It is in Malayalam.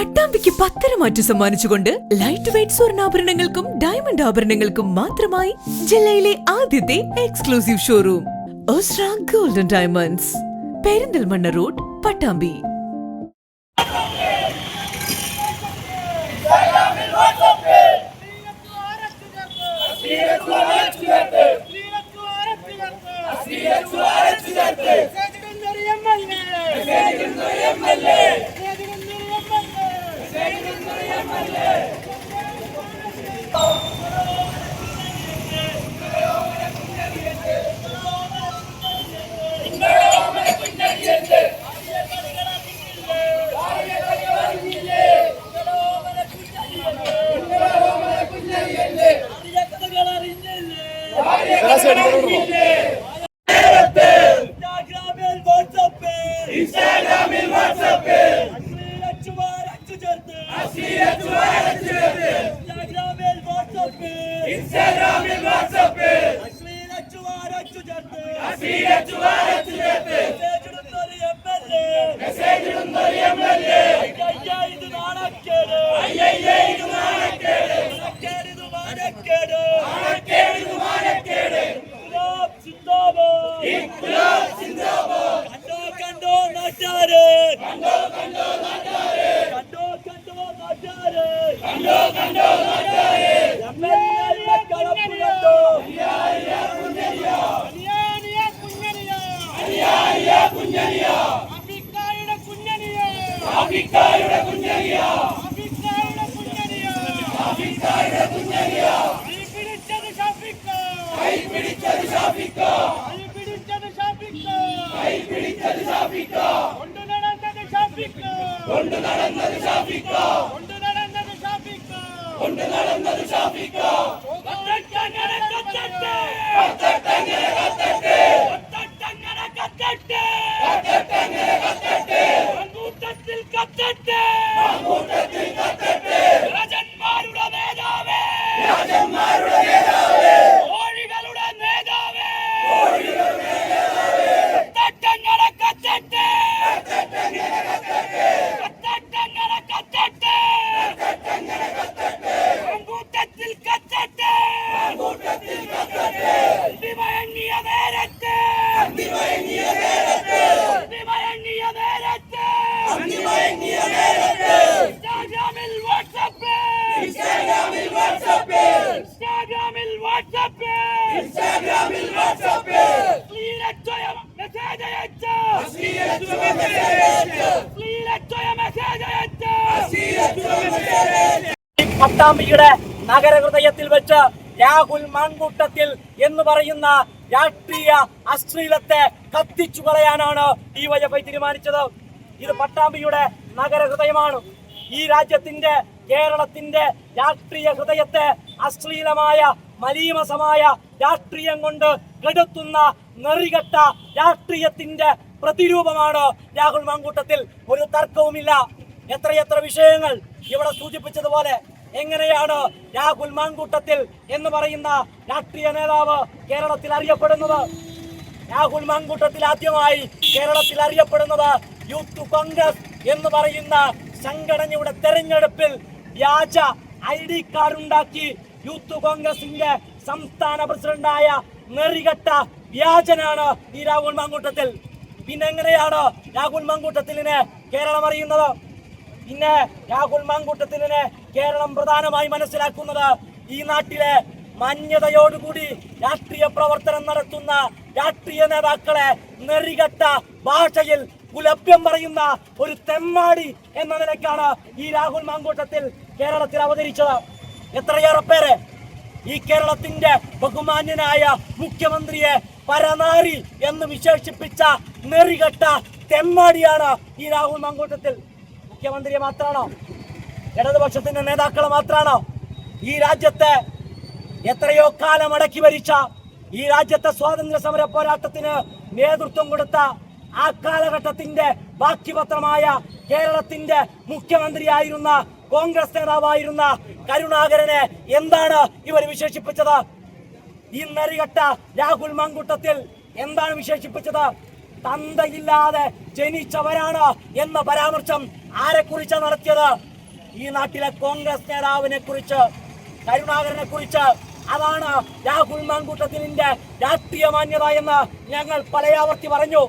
പട്ടാമ്പിക്ക് പത്തരമാറ്റു സമ്മാനിച്ചുകൊണ്ട് ലൈറ്റ് വെയ്റ്റ് സ്വർണ്ണാഭരണങ്ങൾക്കും ഡയമണ്ട് ആഭരണങ്ങൾക്കും മാത്രമായി ജില്ലയിലെ ആദ്യത്തെ exclusive showroom Osra golden diamonds, Perinthalmanna road, Pattambi. പട്ടാമ്പിയുടെ നഗരഹൃദയത്തിൽ വെച്ച് രാഹുൽ മാങ്കൂട്ടത്തിൽ എന്ന് പറയുന്ന രാഷ്ട്രീയ അശ്ലീലത്തെ കത്തിച്ചു കളയാനാണ് ഡിവൈഎഫ്ഐ തീരുമാനിച്ചത്. ഇത് പട്ടാമ്പിയുടെ നഗരഹൃദയമാണ്. ഈ രാജ്യത്തിന്റെ, കേരളത്തിന്റെ രാഷ്ട്രീയ ഹൃദയത്തെ അശ്ലീലമായ മലീമസമായ രാഷ്ട്രീയം കൊണ്ട് കെടുത്തുന്ന നെറികെട്ട രാഷ്ട്രീയത്തിന്റെ പ്രതിരൂപമാണ് രാഹുൽ മാങ്കൂട്ടത്തിൽ. ഒരു തർക്കവുമില്ല. എത്രയെത്ര വിഷയങ്ങൾ ഇവിടെ സൂചിപ്പിച്ചതുപോലെ എങ്ങനെയാണ് രാഹുൽ മാങ്കൂട്ടത്തിൽ എന്ന് പറയുന്ന രാഷ്ട്രീയ നേതാവ് കേരളത്തിൽ അറിയപ്പെടുന്നത്? രാഹുൽ മാങ്കൂട്ടത്തിൽ ആദ്യമായി കേരളത്തിൽ അറിയപ്പെടുന്നത് യൂത്ത് കോൺഗ്രസ് എന്ന് പറയുന്ന സംഘടനയുടെ തെരഞ്ഞെടുപ്പിൽ വ്യാജ ID കാർഡ് ഉണ്ടാക്കി യൂത്ത് കോൺഗ്രസിന്റെ സംസ്ഥാന പ്രസിഡന്റായ നെറികെട്ട വ്യാജനാണ് ഈ രാഹുൽ മാങ്കൂട്ടത്തിൽ. പിന്നെ എങ്ങനെയാണ് രാഹുൽ മാങ്കൂട്ടത്തിലിനെ കേരളം അറിയുന്നത്? പിന്നെ രാഹുൽ മാങ്കൂട്ടത്തിലിനെ കേരളം പ്രധാനമായി മനസ്സിലാക്കുന്നത് ഈ നാട്ടിലെ മാന്യതയോടുകൂടി രാഷ്ട്രീയ പ്രവർത്തനം നടത്തുന്ന രാഷ്ട്രീയ നേതാക്കളെ നെറികെട്ട ഭാഷയിൽ കുലഭ്യം പറയുന്ന ഒരു തെമ്മാടി എന്ന നിലയ്ക്കാണ് ഈ രാഹുൽ മാങ്കൂട്ടത്തിൽ കേരളത്തിൽ അവതരിച്ചത്. എത്രയേറെ പേരെ ഈ കേരളത്തിന്റെ ബഹുമാന്യനായ മുഖ്യമന്ത്രിയെ പരനാരി എന്ന് വിശേഷിപ്പിച്ച നെറികെട്ട തെമ്മാടിയാണ് ഈ രാഹുൽ മാങ്കൂട്ടത്തിൽ. മുഖ്യമന്ത്രിയെ മാത്രമാണോ? ഇടതുപക്ഷത്തിന്റെ നേതാക്കളെ മാത്രമാണോ? ഈ രാജ്യത്തെ എത്രയോ കാലം അടക്കി ഭരിച്ച, ഈ രാജ്യത്തെ സ്വാതന്ത്ര്യ സമര പോരാട്ടത്തിന് നേതൃത്വം കൊടുത്ത ആ കാലഘട്ടത്തിന്റെ ബാക്കിപത്രമായ കേരളത്തിന്റെ മുഖ്യമന്ത്രിയായിരുന്ന, കോൺഗ്രസ് നേതാവായിരുന്ന കരുണാകരനെ എന്താണ് ഇവർ വിശേഷിപ്പിച്ചത്? ഈ നെറികെട്ട രാഹുൽ മാങ്കൂട്ടത്തിൽ എന്താണ് വിശേഷിപ്പിച്ചത്? തന്തയില്ലാതെ ജനിച്ചവരാണ് എന്ന പരാമർശം ആരെക്കുറിച്ചാണ് നടത്തിയത്? ഈ നാട്ടിലെ കോൺഗ്രസ് നേതാവിനെ കുറിച്ച്, കരുണാകരനെ കുറിച്ച്. അതാണ് രാഹുൽ മാങ്കൂട്ടത്തിന്റെ രാഷ്ട്രീയ മാന്യത എന്ന് ഞങ്ങൾ പലയാവർത്തി പറഞ്ഞു.